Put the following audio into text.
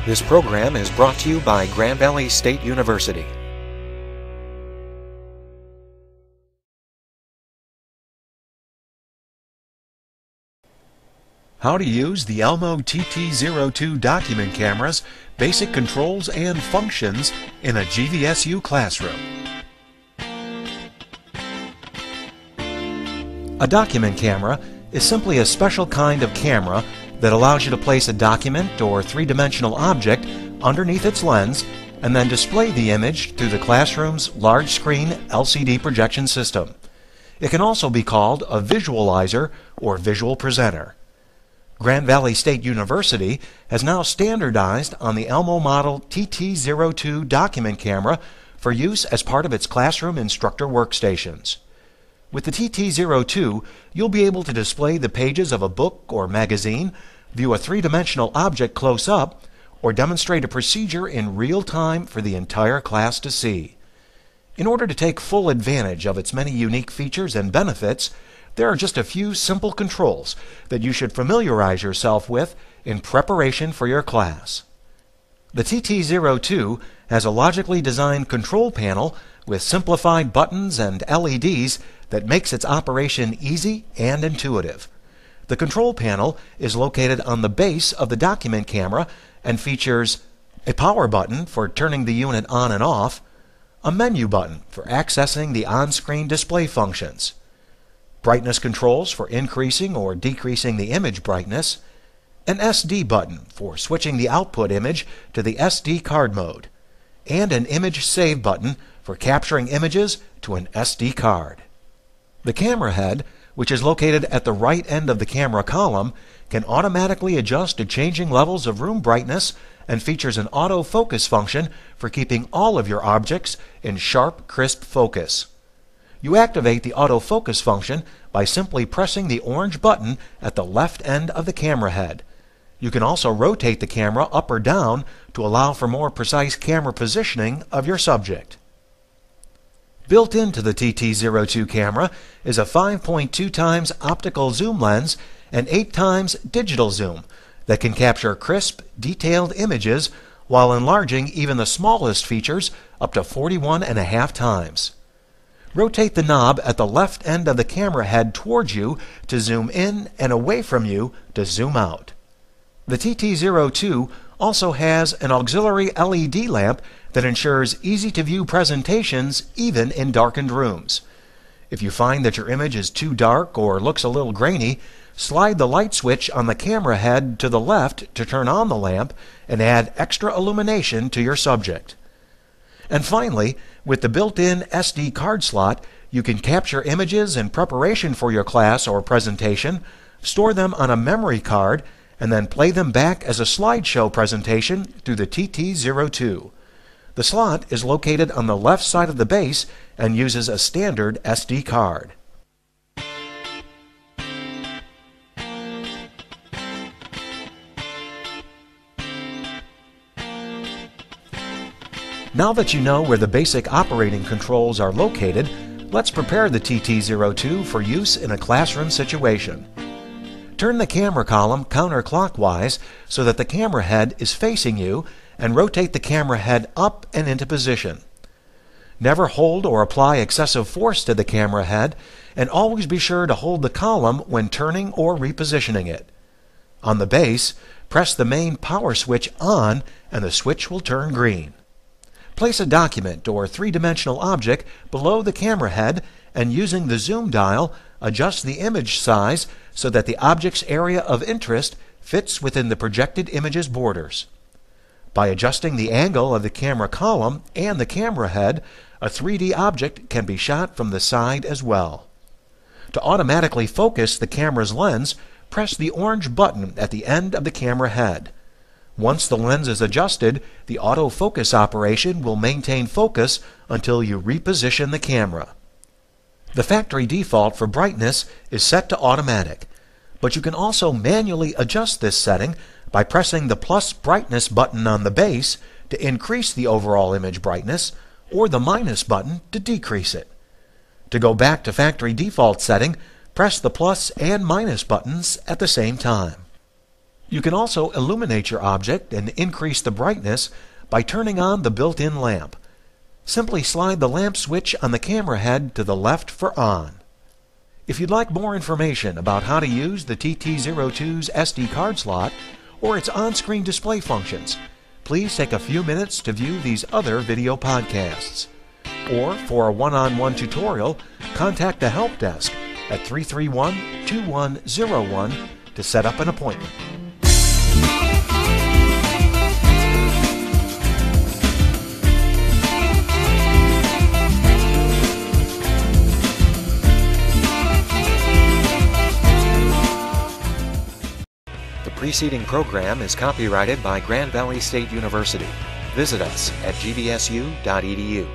This program is brought to you by Grand Valley State University. How to use the Elmo TT02 document camera's basic controls and functions in a GVSU classroom. A document camera is simply a special kind of camera that allows you to place a document or three-dimensional object underneath its lens and then display the image through the classroom's large-screen LCD projection system. It can also be called a visualizer or visual presenter. Grand Valley State University has now standardized on the Elmo model TT02 document camera for use as part of its classroom instructor workstations. With the TT02, you'll be able to display the pages of a book or magazine, view a three-dimensional object close up, or demonstrate a procedure in real time for the entire class to see. In order to take full advantage of its many unique features and benefits, there are just a few simple controls that you should familiarize yourself with in preparation for your class. The TT02 has a logically designed control panel with simplified buttons and LEDs that makes its operation easy and intuitive. The control panel is located on the base of the document camera and features a power button for turning the unit on and off, a menu button for accessing the on-screen display functions, brightness controls for increasing or decreasing the image brightness, an SD button for switching the output image to the SD card mode, and an image save button for capturing images to an SD card. The camera head, which is located at the right end of the camera column, can automatically adjust to changing levels of room brightness and features an autofocus function for keeping all of your objects in sharp, crisp focus. You activate the autofocus function by simply pressing the orange button at the left end of the camera head. You can also rotate the camera up or down to allow for more precise camera positioning of your subject. Built into the TT02 camera is a 5.2 times optical zoom lens and 8 times digital zoom that can capture crisp, detailed images while enlarging even the smallest features up to 41.5 times. Rotate the knob at the left end of the camera head towards you to zoom in and away from you to zoom out. The TT02 also has an auxiliary LED lamp that ensures easy-to-view presentations even in darkened rooms. If you find that your image is too dark or looks a little grainy, slide the light switch on the camera head to the left to turn on the lamp and add extra illumination to your subject. And finally, with the built-in SD card slot, you can capture images in preparation for your class or presentation, store them on a memory card, and then play them back as a slideshow presentation through the TT02. The slot is located on the left side of the base and uses a standard SD card. Now that you know where the basic operating controls are located, let's prepare the TT02 for use in a classroom situation. Turn the camera column counterclockwise so that the camera head is facing you and rotate the camera head up and into position. Never hold or apply excessive force to the camera head, and always be sure to hold the column when turning or repositioning it. On the base, press the main power switch on and the switch will turn green. Place a document or three-dimensional object below the camera head and using the zoom dial, adjust the image size so that the object's area of interest fits within the projected image's borders. By adjusting the angle of the camera column and the camera head, a 3D object can be shot from the side as well. To automatically focus the camera's lens, press the orange button at the end of the camera head. Once the lens is adjusted, the autofocus operation will maintain focus until you reposition the camera. The factory default for brightness is set to automatic, but you can also manually adjust this setting by pressing the plus brightness button on the base to increase the overall image brightness or the minus button to decrease it. To go back to factory default setting, press the plus and minus buttons at the same time. You can also illuminate your object and increase the brightness by turning on the built-in lamp. Simply slide the lamp switch on the camera head to the left for on. If you'd like more information about how to use the TT02's SD card slot or its on-screen display functions, please take a few minutes to view these other video podcasts. Or for a one-on-one tutorial, contact the help desk at 331-2101 to set up an appointment. The preceding program is copyrighted by Grand Valley State University. Visit us at gbsu.edu.